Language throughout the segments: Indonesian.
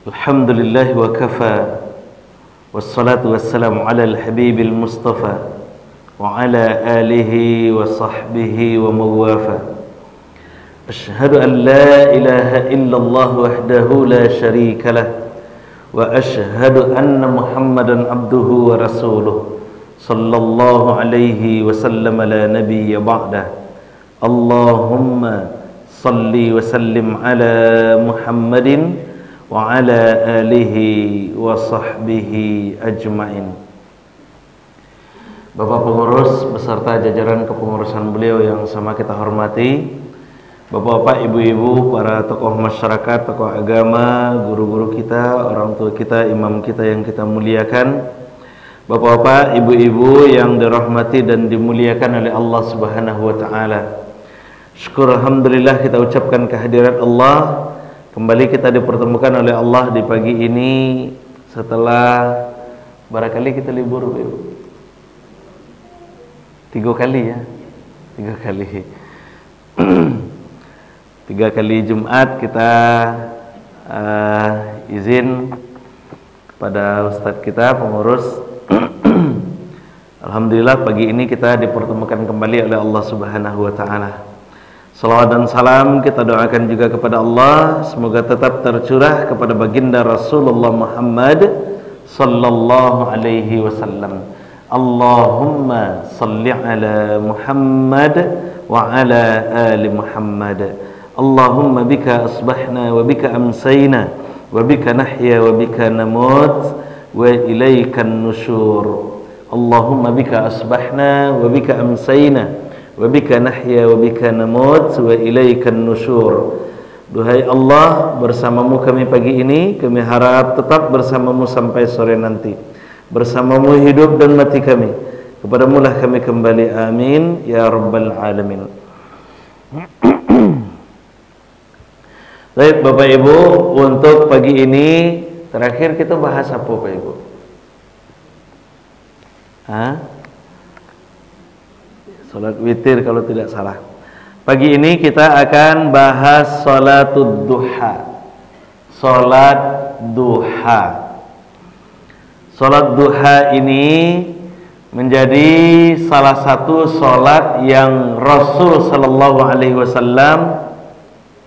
Alhamdulillah wa kafa, wassalatu wassalamu ala al-habibil mustafa wa ala alihi wa sahbihi wa mawafa. Ashhadu an la ilaha illallah wahdahu la sharika lah, wa ashhadu anna Muhammadan abduhu wa rasuluh sallallahu alaihi wasallam la nabiyya ba'dah. Allahumma salli wa sallim ala Muhammadin wa ala alihi wa sahbihi ajmain. Bapak pengurus beserta jajaran kepengurusan beliau yang sama kita hormati, bapak-bapak, ibu-ibu, para tokoh masyarakat, tokoh agama, guru-guru kita, orang tua kita, imam kita yang kita muliakan, bapak-bapak, ibu-ibu yang dirahmati dan dimuliakan oleh Allah Subhanahu wa taala. Syukur alhamdulillah kita ucapkan kehadirat Allah. Kembali kita dipertemukan oleh Allah di pagi ini setelah barangkali kita libur, Ibu. 3 kali ya. 3 kali. 3 kali Jumat kita izin pada Ustadz kita, pengurus. Alhamdulillah pagi ini kita dipertemukan kembali oleh Allah Subhanahu wa taala. Salawat dan salam kita doakan juga kepada Allah, semoga tetap tercurah kepada baginda Rasulullah Muhammad sallallahu alaihi wasallam. Allahumma salli ala Muhammad wa ala ali Muhammad. Allahumma bika asbahna wa bika amsayna wa bika nahya wa bika namut wa ilaikan nusyur. Allahumma bika asbahna wa bika amsayna wa bika nahya wa bika namut wa ilaikan nusyur. Duhai Allah, bersamamu kami pagi ini, kami harap tetap bersamamu sampai sore nanti. Bersamamu hidup dan mati kami, kepadamu lah kami kembali, amin ya rabbal alamin. Baik Bapak Ibu, untuk pagi ini terakhir kita bahas apa Pak Ibu? Salat witir kalau tidak salah. Pagi ini kita akan bahas salatud duha. Salat duha. Salat duha ini menjadi salah satu salat yang Rasul sallallahu alaihi wasallam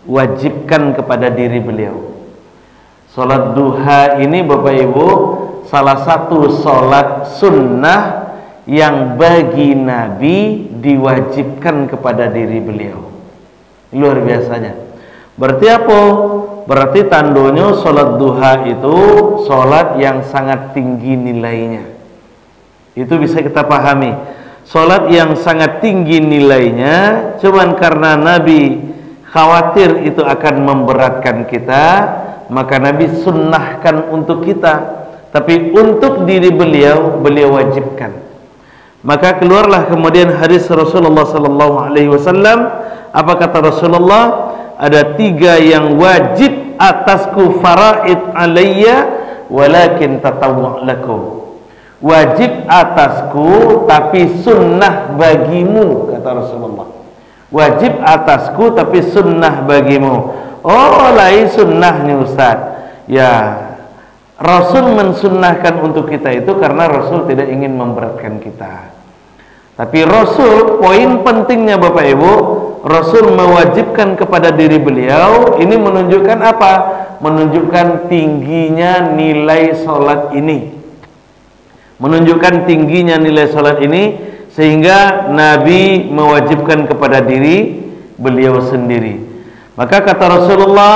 wajibkan kepada diri beliau. Salat duha ini Bapak Ibu salah satu salat sunnah yang bagi Nabi diwajibkan kepada diri beliau. Luar biasanya. Berarti apa? Berarti tandanya salat duha itu salat yang sangat tinggi nilainya. Itu bisa kita pahami. Salat yang sangat tinggi nilainya, cuman karena Nabi khawatir itu akan memberatkan kita, maka Nabi sunnahkan untuk kita. Tapi untuk diri beliau, beliau wajibkan. Maka keluarlah kemudian hadis Rasulullah sallallahu alaihi wasallam. Apa kata Rasulullah? Ada 3 yang wajib atasku, faraid alayya walakin tatawwu' lakum. Wajib atasku tapi sunnah bagimu, kata Rasulullah. Wajib atasku tapi sunnah bagimu. Oh, lain sunnahnya Ustaz. Ya, Rasul mensunnahkan untuk kita itu karena Rasul tidak ingin memberatkan kita. Tapi Rasul, poin pentingnya Bapak Ibu, Rasul mewajibkan kepada diri beliau. Ini menunjukkan apa? Menunjukkan tingginya nilai salat ini. Menunjukkan tingginya nilai salat ini sehingga Nabi mewajibkan kepada diri beliau sendiri. Maka kata Rasulullah,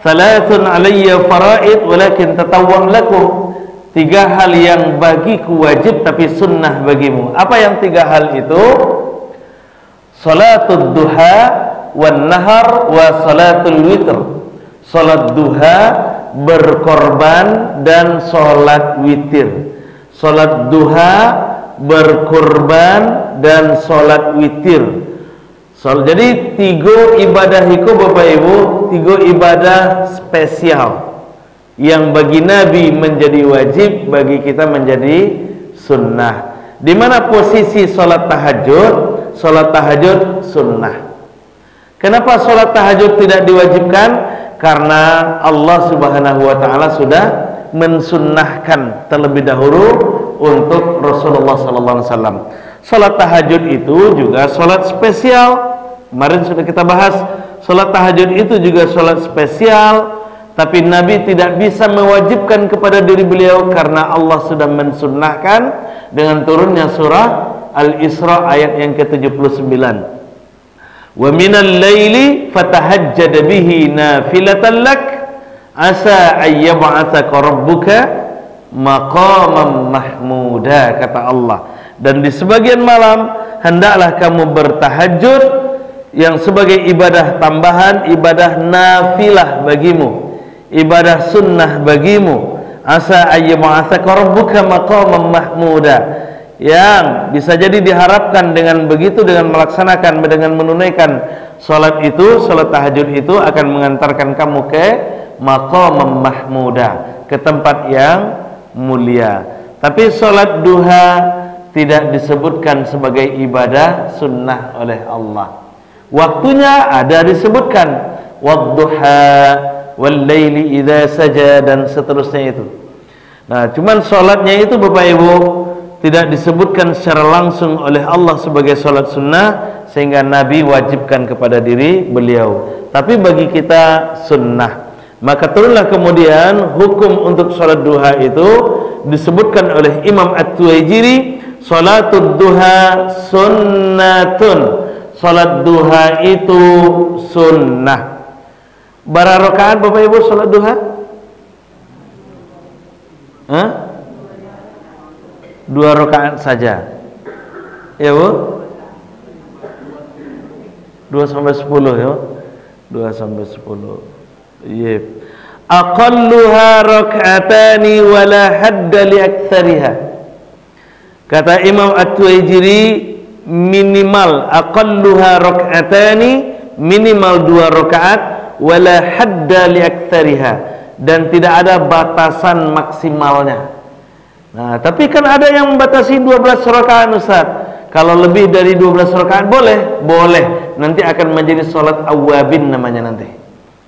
"Thalathun alayya faraid walakin tatawwu' lakum." 3 hal yang bagiku wajib tapi sunnah bagimu. Apa yang 3 hal itu? Salatul duha wan nahar wa salatul witr. Salat duha, berkorban, dan salat witir. Salat duha, berkorban, dan salat witir. Jadi 3 ibadah itu Bapak Ibu, 3 ibadah spesial yang bagi Nabi menjadi wajib, bagi kita menjadi sunnah. Di mana posisi salat tahajud? Salat tahajud sunnah. Kenapa salat tahajud tidak diwajibkan? karena Allah Subhanahu wa taala sudah mensunnahkan terlebih dahulu untuk Rasulullah sallallahu alaihi wasallam. Salat tahajud itu juga salat spesial. Kemarin sudah kita bahas, salat tahajud itu juga salat spesial, tapi Nabi tidak bisa mewajibkan kepada diri beliau karena Allah sudah mensunnahkan dengan turunnya surah Al-Isra ayat yang ke-79. Wa minal laili fatahajjad bihi nafilatan lak asa ayyab'atsaka rabbuka maqaman mahmuda, kata Allah. Dan di sebagian malam hendaklah kamu bertahajud yang sebagai ibadah tambahan, ibadah nafilah bagimu, ibadah sunnah bagimu. Asa ayyab'atsaka rabbuka maqaman mahmuda, yang bisa jadi diharapkan dengan begitu, dengan melaksanakan, dengan menunaikan salat itu, salat tahajud itu akan mengantarkan kamu ke maqam mahmuda, ke tempat yang mulia. Tapi salat duha tidak disebutkan sebagai ibadah sunnah oleh Allah. Waktunya ada disebutkan, wadduha wal laili idza saja, dan seterusnya itu. Nah, cuman salatnya itu Bapak Ibu tidak disebutkan secara langsung oleh Allah sebagai salat sunnah, sehingga Nabi wajibkan kepada diri beliau. Tapi bagi kita sunnah. Maka turunlah kemudian hukum untuk salat duha itu disebutkan oleh Imam At-Tuwaijiri, salatud duha sunnatun. Salat duha itu sunnah. Berapa rakaat Bapak Ibu salat duha? Hah? 2 rakaat saja. Ya Bu? 2 sampai 10 ya. 2 sampai 10. Iya. Aqalluha rak'atani wa la hadda li aktsariha. Kata Imam At-Tuwaijiri, minimal aqalluha rak'atani, minimal 2 rakaat, wa la hadda li aktsariha, dan tidak ada batasan maksimalnya. Nah, tapi kan ada yang membatasi 12 rakaat Ustaz. Kalau lebih dari 12 rakaat boleh? Boleh. Nanti akan menjadi salat awabin namanya nanti.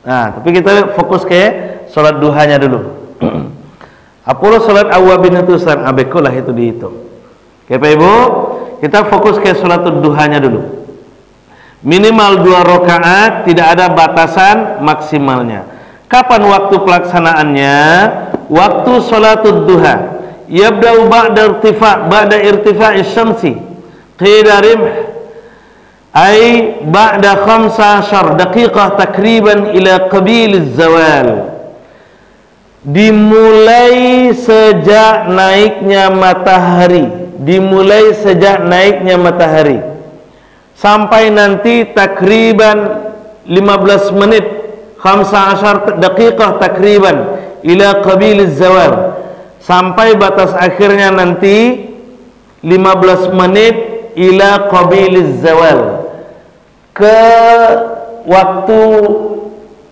Nah, tapi kita fokus ke salat duhanya dulu. Apolo salat awabin itu Ustaz, abekolah itu dihitung. Oke Pak Ibu, kita fokus ke salat duhanya dulu. Minimal 2 rakaat, tidak ada batasan maksimalnya. Kapan waktu pelaksanaannya? Waktu salatud duha yabda'u ba'da irtifa'i syamsi qida rimh, ay ba'da 15 daqiqah takriban ila qabiliz zawal. Dimulai sejak naiknya matahari, dimulai sejak naiknya matahari sampai nanti takriban 15 menit, 15 daqiqah takriban ila qabiliz zawal, sampai batas akhirnya nanti 15 menit ila qabiliz zawal, ke waktu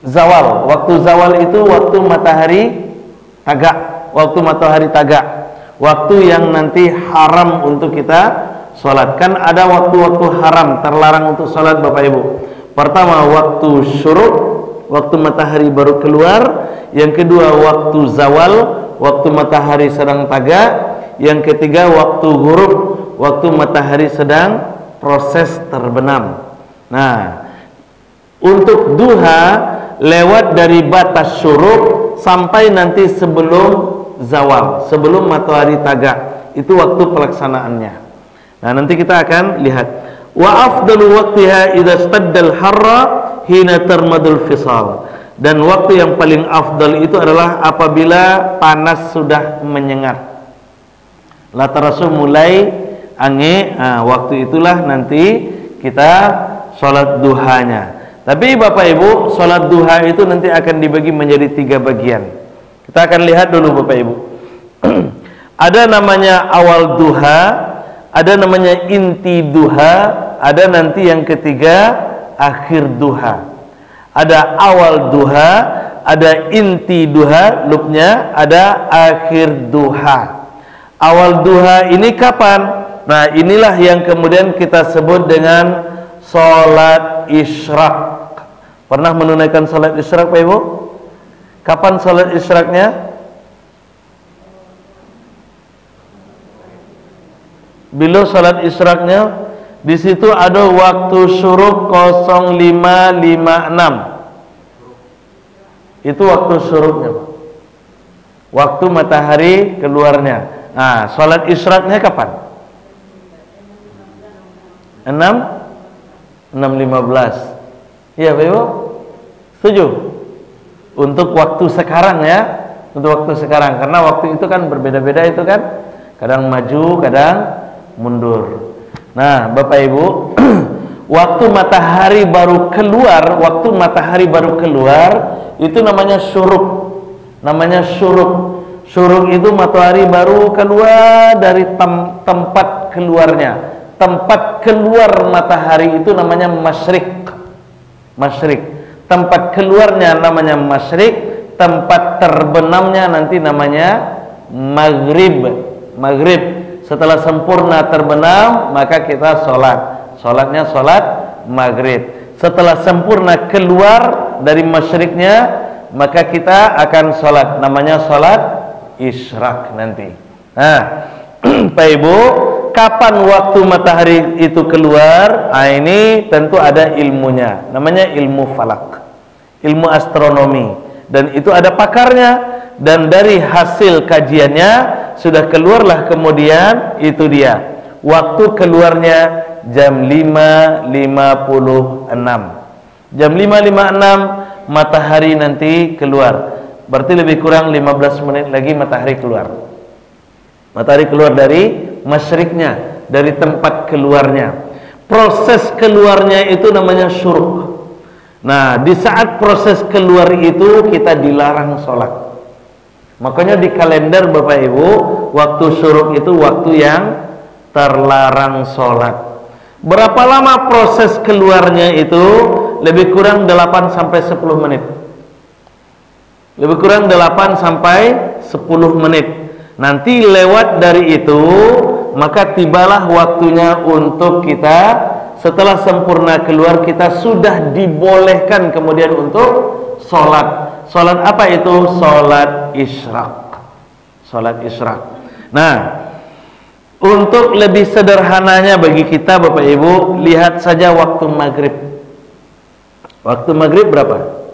zawal. Waktu zawal itu waktu matahari tagak, waktu matahari tagak, waktu yang nanti haram untuk kita sholat. Kan ada waktu-waktu haram, terlarang untuk sholat Bapak Ibu. Pertama waktu syuruk, waktu matahari baru keluar. Yang kedua waktu zawal, waktu matahari sedang tagak. Yang ketiga waktu ghurub, waktu matahari sedang proses terbenam. Nah, untuk duha lewat dari batas syuruk sampai nanti sebelum zawal, sebelum matahari tagak, itu waktu pelaksanaannya. Nah, nanti kita akan lihat. Wa afdalu waqtiha idza staddal harra hina tarmadul fisal. Dan waktu yang paling afdal itu adalah apabila panas sudah menyengat. Latarasu mulai ange, waktu itulah nanti kita sholat duhanya. Tapi Bapak Ibu, sholat duha itu nanti akan dibagi menjadi 3 bagian. Kita akan lihat dulu Bapak Ibu. Ada namanya awal duha, ada namanya inti duha, ada nanti yang ketiga akhir duha. Ada awal duha, ada inti duha, lupnya ada akhir duha. Awal duha ini kapan? Nah, inilah yang kemudian kita sebut dengan sholat isyraq. Pernah menunaikan salat isyraq Pak Ibu? Kapan salat isyraqnya? Bila salat isyraqnya, di situ ada waktu syuruk 05.56. Itu waktu syuruknya, waktu matahari keluarnya. Nah, salat isyraqnya kapan? 6.15. Iya Pak Ibu? Setuju? Untuk waktu sekarang ya, untuk waktu sekarang, karena waktu itu kan berbeda-beda itu kan, kadang maju, kadang mundur. Nah, Bapak Ibu, waktu matahari baru keluar, itu namanya syuruk. Namanya syuruk. Syuruk itu matahari baru keluar dari tempat keluarnya. Tempat keluar matahari itu namanya masyrik. Masyrik. Tempat keluarnya namanya masyrik, tempat terbenamnya nanti namanya maghrib. Maghrib. Setelah sempurna terbenam, maka kita sholat. Sholatnya sholat maghrib. Setelah sempurna keluar dari masyriknya, maka kita akan sholat. Namanya sholat isyraq nanti. Nah, Pak Ibu, kapan waktu matahari itu keluar? Nah, ini tentu ada ilmunya. Namanya ilmu falak, ilmu astronomi. Dan itu ada pakarnya. Dan dari hasil kajiannya sudah keluarlah kemudian itu dia. Waktu keluarnya jam 5.56. Jam 5.56 matahari nanti keluar. Berarti lebih kurang 15 menit lagi matahari keluar. Matahari keluar dari masyriknya, dari tempat keluarnya. Proses keluarnya itu namanya syuruk. Nah, di saat proses keluar itu kita dilarang sholat. Makanya di kalender Bapak Ibu, waktu syuruk itu waktu yang terlarang sholat. Berapa lama proses keluarnya itu? Lebih kurang 8 sampai 10 menit. Lebih kurang 8 sampai 10 menit. Nanti lewat dari itu, maka tibalah waktunya untuk kita, setelah sempurna keluar, kita sudah dibolehkan kemudian untuk sholat. Sholat apa itu? Sholat isyraq. Sholat isyraq. Nah, untuk lebih sederhananya bagi kita Bapak Ibu, lihat saja waktu maghrib. Waktu maghrib berapa?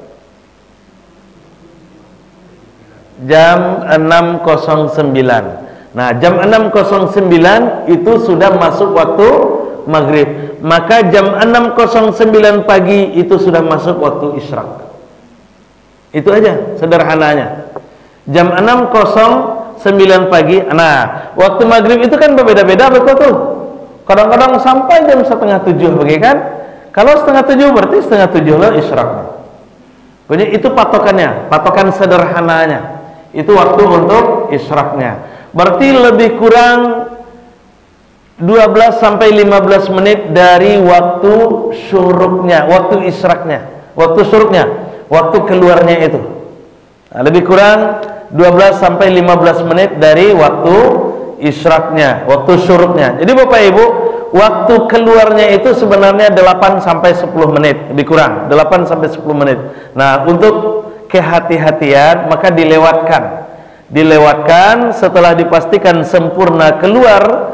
Jam 6.09. Nah, jam 6.09 itu sudah masuk waktu maghrib. Maka jam 6.09 pagi itu sudah masuk waktu isyraq. Itu aja sederhananya. Jam 6.09 pagi. Nah, waktu maghrib itu kan berbeda-beda betul. Kadang-kadang sampai jam 6.30 begitu kan? Kalau 6.30 berarti 6.30 lah isyraqnya. Jadi itu patokannya, patokan sederhananya. Itu waktu untuk isyraqnya. Berarti lebih kurang 12 sampai 15 menit dari waktu syuruknya, waktu isyraqnya. Waktu syuruknya, waktu keluarnya itu. Nah, lebih kurang 12 sampai 15 menit dari waktu isyraqnya, waktu syuruknya. Jadi Bapak Ibu, waktu keluarnya itu sebenarnya 8 sampai 10 menit, lebih kurang 8 sampai 10 menit. Nah, untuk kehati-hatian maka dilewatkan setelah dipastikan sempurna keluar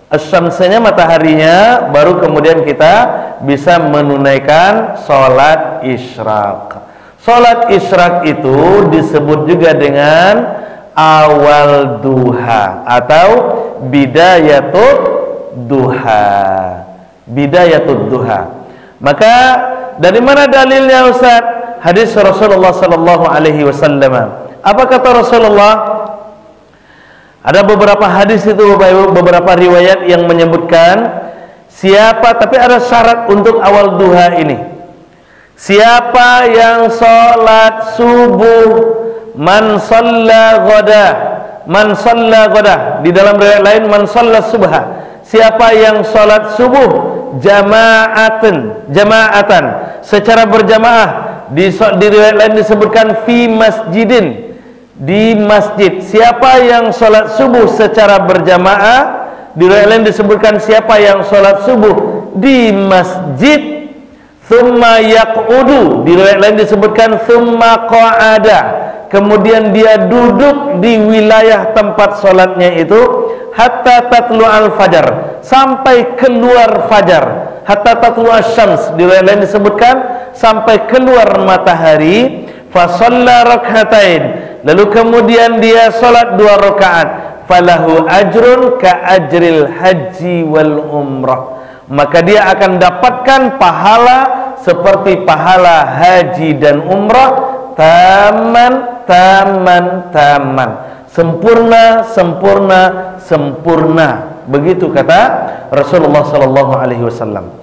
asyamsnya, mataharinya, baru kemudian kita bisa menunaikan sholat isyraq. Sholat isyraq itu disebut juga dengan awal duha atau bidayatul duha. Bidayatul duha. Maka dari mana dalilnya Ustaz? Hadis Rasulullah sallallahu alaihi wasallam. Apa kata Rasulullah? Ada beberapa hadis itu Bapak Ibu, beberapa riwayat yang menyebutkan siapa, tapi ada syarat untuk awal duha ini. Siapa yang sholat subuh, man shalla ghada, di dalam riwayat lain man shalla subha. Siapa yang sholat subuh jama'atan secara berjamaah, di riwayat lain disebutkan fi masjidin, di masjid. Siapa yang sholat subuh secara berjamaah, di riwayat lain disebutkan siapa yang sholat subuh di masjid, Thumma yaq'udu, di riwayat lain disebutkan thumma qa'ada, kemudian dia duduk di wilayah tempat sholatnya itu hatta tatlu al-fajar, sampai keluar fajar. Hatta tatlu asy-syams, di riwayat lain disebutkan sampai keluar matahari. Fa shalla rak'atain, lalu kemudian dia sholat 2 rakaat. Falahu ajrun ka ajril haji wal umrah, maka dia akan dapatkan pahala seperti pahala haji dan umrah, taman, sempurna, sempurna, sempurna. Begitu kata Rasulullah sallallahu alaihi wasallam.